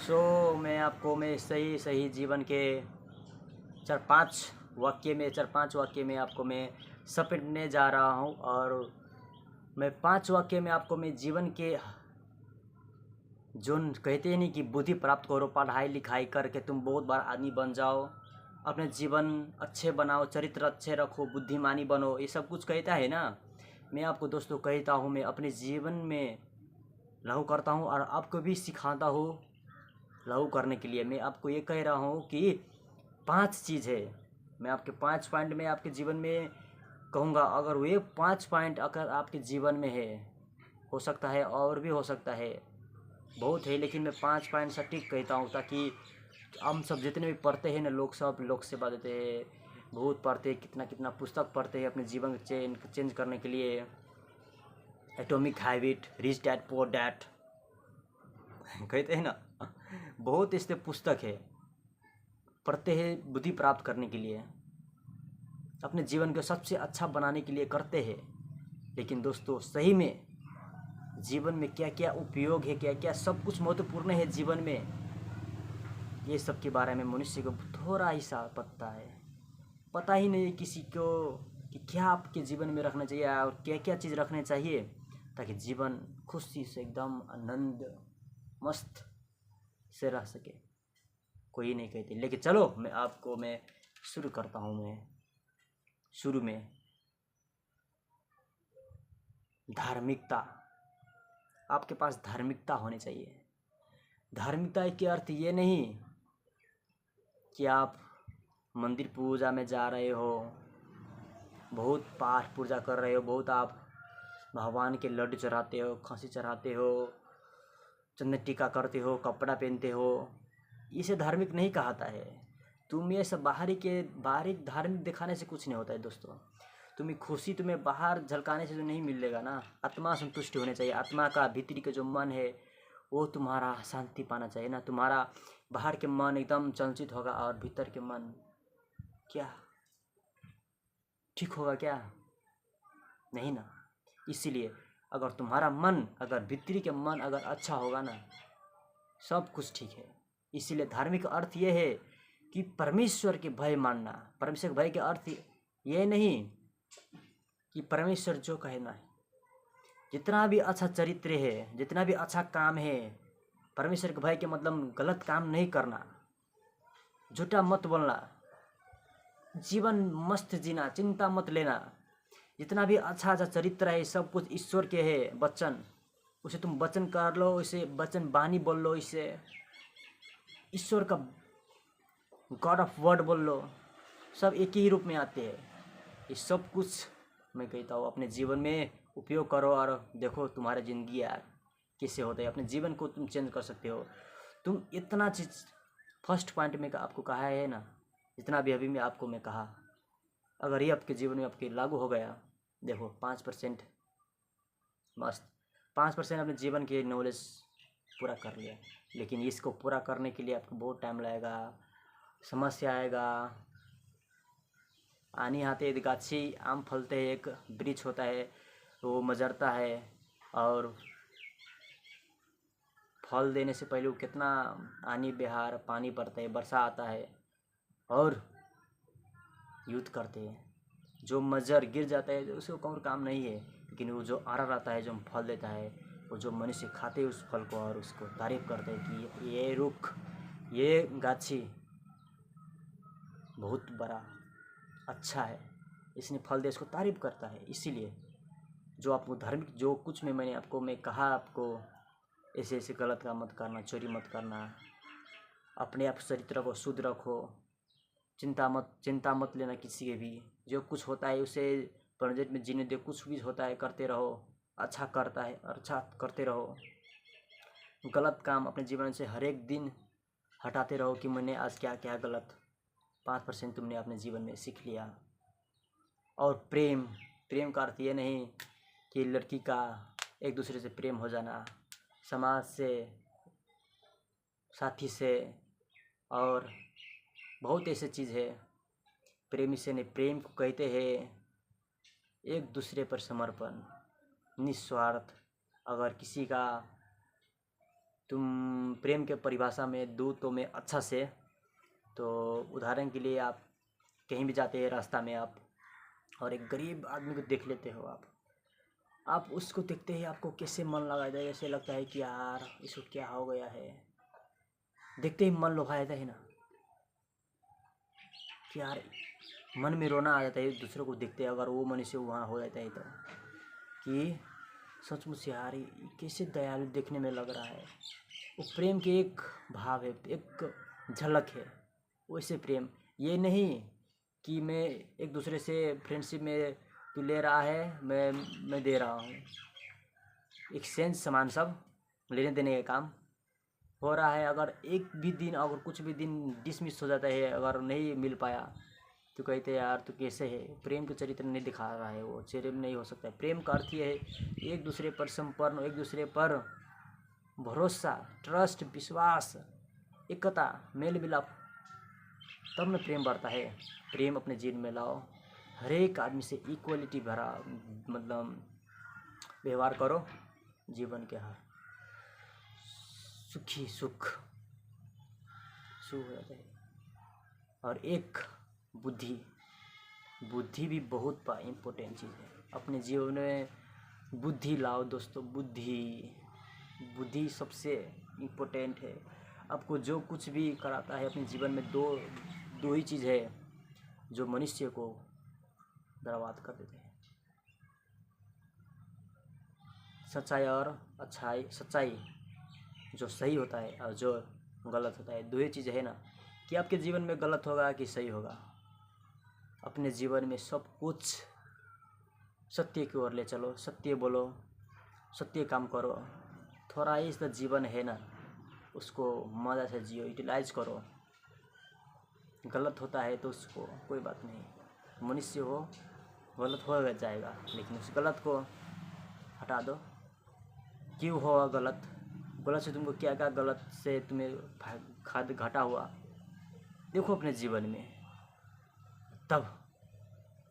मैं आपको सही सही जीवन के चार पाँच वाक्य में आपको मैं समेटने जा रहा हूँ। और मैं 5 वाक्य में आपको मैं जीवन के जो कहते हैं नहीं कि बुद्धि प्राप्त करो, पढ़ाई लिखाई करके तुम बहुत बड़ा आदमी बन जाओ, अपने जीवन अच्छे बनाओ, चरित्र अच्छे रखो, बुद्धिमानी बनो, ये सब कुछ कहता है ना। मैं आपको दोस्तों कहता हूँ, मैं अपने जीवन में लागू करता हूँ और आपको भी सिखाता हूँ लागू करने के लिए। मैं आपको ये कह रहा हूँ कि 5 चीज़ है, मैं आपके 5 पॉइंट में आपके जीवन में कहूँगा। अगर वे 5 पॉइंट अगर आपके जीवन में है, हो सकता है और भी हो सकता है, बहुत है, लेकिन मैं 5 पॉइंट सटीक कहता हूँ, ताकि हम सब जितने भी पढ़ते हैं ना, लोग से बात देते हैं, बहुत पढ़ते हैं, कितना कितना पुस्तक पढ़ते हैं अपने जीवन को चेंज करने के लिए। Atomic habit, rich dad poor dad कहते हैं ना, बहुत ऐसे पुस्तक है, पढ़ते हैं बुद्धि प्राप्त करने के लिए, अपने जीवन को सबसे अच्छा बनाने के लिए करते हैं। लेकिन दोस्तों सही में जीवन में क्या क्या उपयोग है, क्या क्या सब कुछ महत्वपूर्ण है जीवन में, ये सब के बारे में मनुष्य को थोड़ा ही सा पता ही नहीं किसी को कि क्या आपके जीवन में रखना चाहिए और क्या क्या चीज़ रखने चाहिए, ताकि जीवन खुशी से एकदम आनंद मस्त से रह सके। कोई नहीं कहते, लेकिन चलो मैं शुरू करता हूँ। मैं शुरू में धार्मिकता, आपके पास धार्मिकता होनी चाहिए। धार्मिकता के अर्थ ये नहीं कि आप मंदिर पूजा में जा रहे हो, बहुत पाठ पूजा कर रहे हो, बहुत आप भगवान के लड्डू चढ़ाते हो, खस्सी चढ़ाते हो, चंदन टीका करते हो, कपड़ा पहनते हो, इसे धार्मिक नहीं कहता है। तुम ये सब बाहरी धार्मिक दिखाने से कुछ नहीं होता है दोस्तों। तुम्हें खुशी तुम्हें बाहर झलकाने से तो नहीं मिलेगा ना। आत्मा संतुष्टि होनी चाहिए, आत्मा का भीतरी का जो मन है वो तुम्हारा शांति पाना चाहिए ना। तुम्हारा बाहर के मन एकदम चंचित होगा और भीतर के मन क्या ठीक होगा क्या? नहीं ना। इसीलिए अगर तुम्हारा मन, अगर भीतरी के मन अगर अच्छा होगा ना, सब कुछ ठीक है। इसीलिए धार्मिक अर्थ ये है कि परमेश्वर के भय मानना। परमेश्वर के भय के अर्थ ये नहीं कि परमेश्वर जो कहे ना, जितना भी अच्छा चरित्र है, जितना भी अच्छा काम है, परमेश्वर के भय के मतलब गलत काम नहीं करना, झूठा मत बोलना, जीवन मस्त जीना, चिंता मत लेना। जितना भी अच्छा अच्छा चरित्र है सब कुछ ईश्वर के है वचन, उसे तुम वचन कर लो, इसे वचन बानी बोल लो, इसे ईश्वर का गॉड ऑफ वर्ड बोल लो, सब एक ही रूप में आते हैं। ये सब कुछ मैं कहता हूँ अपने जीवन में उपयोग करो और देखो तुम्हारी ज़िंदगी यार कैसे होता है। अपने जीवन को तुम चेंज कर सकते हो। तुम इतना चीज़ फर्स्ट पॉइंट में आपको कहा है ना, जितना भी अभी मैं आपको मैं कहा, अगर ये आपके जीवन में आपके लागू हो गया, देखो 5% मस्त, 5% अपने जीवन के नॉलेज पूरा कर लिया। लेकिन इसको पूरा करने के लिए आपको बहुत टाइम लगेगा, समस्या आएगा। आनी आते गाछी आम फलते है, एक वृक्ष होता है वो मजरता है और फल देने से पहले वो कितना आनी बहार पानी पड़ता है, वर्षा आता है और युद्ध करते हैं। जो मजर गिर जाता है उसको कौन काम नहीं है, लेकिन वो जो आरा रहता है, जो फल देता है, वो जो मनुष्य खाते हैं उस फल को और उसको तारीफ करते हैं कि ये रुख, ये गाछी बहुत बड़ा अच्छा है, इसने फल दे, इसको तारीफ करता है। इसीलिए जो आपको धार्मिक जो कुछ में मैंने आपको मैं कहा, आपको ऐसे ऐसे गलत काम मत करना, चोरी मत करना, अपने आप चरित्र को शुद्ध रखो, चिंता मत लेना किसी के भी। जो कुछ होता है उसे प्रेजेंट में जीने दो, कुछ भी होता है करते रहो, अच्छा करते रहो। गलत काम अपने जीवन से हर एक दिन हटाते रहो कि मैंने आज क्या क्या गलत 5% तुमने अपने जीवन में सीख लिया। और प्रेम का अर्थ ये नहीं कि लड़की का एक दूसरे से प्रेम हो जाना, समाज से, साथी से, और बहुत ऐसे चीज़ है। प्रेमी से नहीं, प्रेम को कहते हैं एक दूसरे पर समर्पण, निस्वार्थ। अगर किसी का तुम प्रेम के परिभाषा में दूँ तो मैं अच्छा से, तो उदाहरण के लिए आप कहीं भी जाते हैं रास्ता में आप, और एक गरीब आदमी को देख लेते हो आप उसको देखते ही आपको कैसे मन लगा जाए, ऐसे लगता है कि यार इसको क्या हो गया है। देखते ही मन लुभा जाता है ना कि यार, मन में रोना आ जाता है दूसरों को देखते हैं अगर वो मनुष्य वहाँ हो जाता है तो, कि सचमुच यार ये कैसे दयालु देखने में लग रहा है। वो प्रेम के एक भाव है, एक झलक है। वैसे प्रेम ये नहीं कि मैं एक दूसरे से फ्रेंडशिप में तू ले रहा है मैं दे रहा हूँ, एक्सचेंज सामान सब लेने देने का काम हो रहा है। अगर एक भी दिन, अगर कुछ भी दिन डिसमिस हो जाता है, अगर नहीं मिल पाया तो कहते हैं यार तू कैसे है। प्रेम के चरित्र नहीं दिखा रहा है, वो चरित्र नहीं हो सकता है। प्रेम का अर्थ ये है एक दूसरे पर संपन्न, एक दूसरे पर भरोसा, ट्रस्ट, विश्वास, एकता, मेल मिलाप, तब न प्रेम बढ़ता है। प्रेम अपने जीवन में लाओ, हर एक आदमी से इक्वलिटी भरा मतलब व्यवहार करो, जीवन के हर सुखी सुख हो जाता है। और एक बुद्धि भी बहुत इम्पोर्टेंट चीज़ है। अपने जीवन में बुद्धि लाओ दोस्तों, बुद्धि सबसे इम्पोर्टेंट है। आपको जो कुछ भी कराता है अपने जीवन में, दो ही चीज़ है जो मनुष्य को बर्बाद कर देते हैं, सच्चाई और अच्छाई। सच्चाई जो सही होता है और जो गलत होता है, दो ही चीज़ है ना, कि आपके जीवन में गलत होगा कि सही होगा। अपने जीवन में सब कुछ सत्य की ओर ले चलो, सत्य बोलो, सत्य काम करो। थोड़ा ही इसका जीवन है ना, उसको मज़ा से जियो, यूटिलाइज करो। गलत होता है तो उसको कोई बात नहीं, मनुष्य हो, गलत हो जाएगा, लेकिन उस गलत को हटा दो। क्यों हुआ गलत से तुमको क्या गलत से तुम्हें घाटा हुआ, देखो अपने जीवन में, तब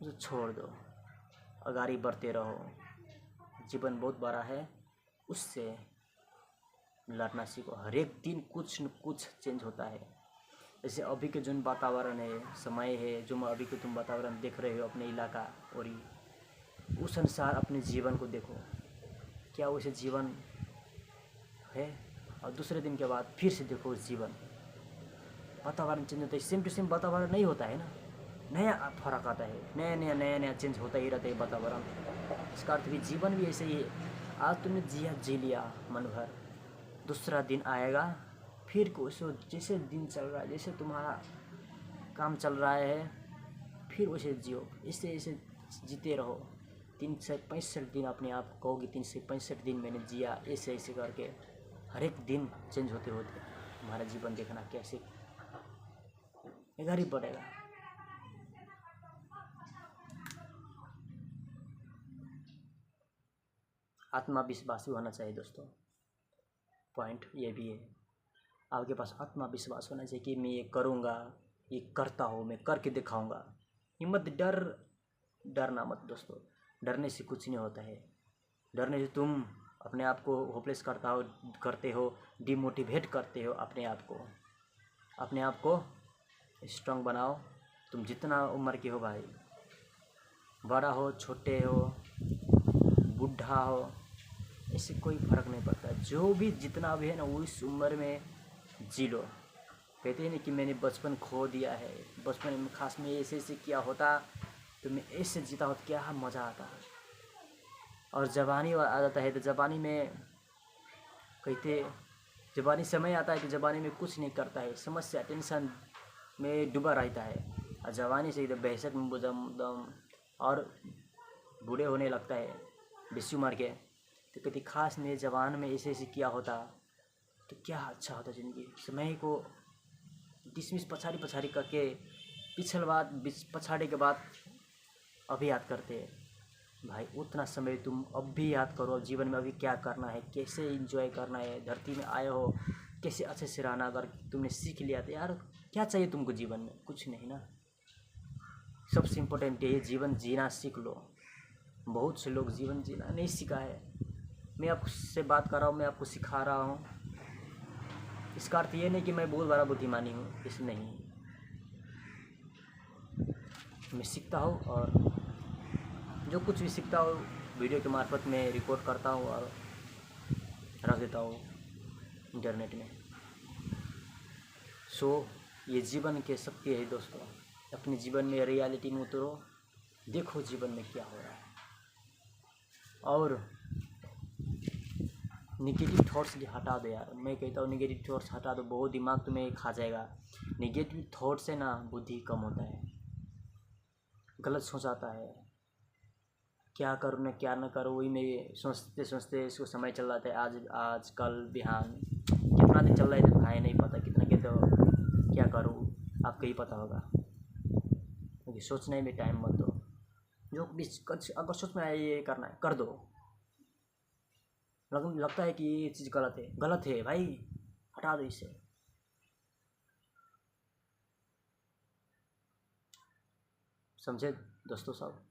जो छोड़ दो, आगाड़ी बढ़ते रहो। जीवन बहुत बड़ा है, उससे लड़ना सीखो। हर एक दिन कुछ न कुछ चेंज होता है। जैसे अभी के जो वातावरण है, समय है, जो अभी के तुम वातावरण देख रहे हो अपने इलाका, और उस अनुसार अपने जीवन को देखो, क्या वैसे जीवन है। और दूसरे दिन के बाद फिर से देखो उस जीवन, वातावरण चेंज होता है, सेम टू सेम वातावरण नहीं होता है ना, नया फर्क आता है, नया चेंज होता ही रहता है वातावरण। इसका अर्थ भी जीवन भी ऐसे ही है। आज तुमने जी लिया मन भर, दूसरा दिन आएगा, फिर जैसे दिन चल रहा है, जैसे तुम्हारा काम चल रहा है, फिर वैसे जियो, ऐसे जीते रहो। 365 दिन अपने आप कहोगे 365 दिन मैंने जिया, ऐसे करके हर एक दिन चेंज होते हमारा जीवन देखना कैसे आगे बढ़ेगा। आत्मविश्वासी होना चाहिए दोस्तों, पॉइंट ये भी है। आपके पास आत्मविश्वास होना चाहिए कि मैं ये करूँगा, ये करता हूँ, मैं करके दिखाऊँगा। हिम्मत, डरना मत दोस्तों, डरने से कुछ नहीं होता है। डरने से तुम अपने आप को होपलेस करते हो, डिमोटिवेट करते हो अपने आप को स्ट्रांग बनाओ। तुम जितना उम्र के हो भाई, बड़ा हो, छोटे हो, बूढ़ा हो, इससे कोई फ़र्क नहीं पड़ता। जो भी जितना भी है ना, उस उम्र में जी लो। कहते हैं ना कि मैंने बचपन खो दिया है, बचपन में खास में ऐसे किया होता तो मैं ऐसे जीता होता, क्या मज़ा आता। और जवानी आ जाता है तो जवानी में कहते, जवानी समय आता है तो जवानी में कुछ नहीं करता है, समस्या टेंशन में डूबा रहता है। और जवानी से एकदम बहसक में दम और बूढ़े होने लगता है बेसी उम्र के, तो कहते खास में जवान में ऐसे किया होता तो क्या अच्छा होता ज़िंदगी। समय को डिसमिस पछाड़ी करके पछाड़े के बाद अभी याद करते भाई, उतना समय तुम अब भी याद करो, जीवन में अभी क्या करना है, कैसे एंजॉय करना है। धरती में आए हो, कैसे अच्छे से रहना अगर तुमने सीख लिया तो यार क्या चाहिए तुमको जीवन में, कुछ नहीं ना। सबसे इम्पोर्टेंट ये जीवन जीना सीख लो। बहुत से लोग जीवन जीना नहीं सीखा है। मैं आपसे बात कर रहा हूँ, मैं आपको सिखा रहा हूँ, इसका अर्थ ये नहीं कि मैं बहुत बड़ा बुद्धिमानी हूँ, इस नहीं। मैं सीखता हूँ और जो कुछ भी सीखता हूँ वीडियो के मार्फत में रिकॉर्ड करता हूँ और रख देता हूँ इंटरनेट में। सो ये जीवन की शक्ति है दोस्तों। अपने जीवन में रियलिटी में उतरो, देखो जीवन में क्या हो रहा है। और निगेटिव थॉट्स भी हटा दो यार। मैं कहता हूँ निगेटिव थॉट्स हटा दो, बहुत दिमाग तुम्हें खा जाएगा। निगेटिव थॉट से ना बुद्धि कम होता है, गलत सोच आता है, क्या करूँ ना क्या ना करूँ, वही में सोचते सोचते इसको समय चल जाता है। आज कल बिहान कितना दिन चल रहा है भाई नहीं पता, कितना के तो क्या करूँ आपको ही पता होगा। क्योंकि सोचने में टाइम मत दो। जो भी अगर सोच में आए ये करना है कर दो। लगता है कि ये चीज़ गलत है भाई, हटा दो इसे। समझे दोस्तों सब?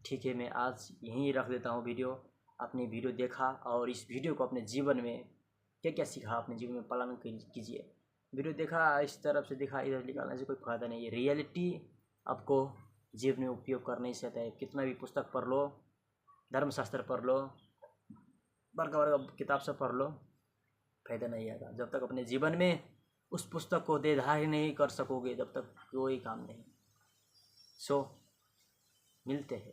ठीक है, मैं आज यहीं रख देता हूँ वीडियो। आपने वीडियो देखा और इस वीडियो को अपने जीवन में क्या क्या सीखा अपने जीवन में पालन कीजिए। वीडियो देखा, इस तरफ से देखा, इधर निकालने से कोई फ़ायदा नहीं है। रियलिटी आपको जीवन में उपयोग करने से आता है। कितना भी पुस्तक पढ़ लो, धर्मशास्त्र पढ़ लो, बड़ा किताब से पढ़ लो, फायदा नहीं आएगा जब तक अपने जीवन में उस पुस्तक को देधार नहीं कर सकोगे, जब तक कोई काम नहीं। सो मिलते हैं,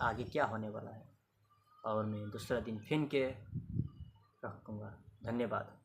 आगे क्या होने वाला है और मैं दूसरा दिन फिर के रखूँगा। धन्यवाद।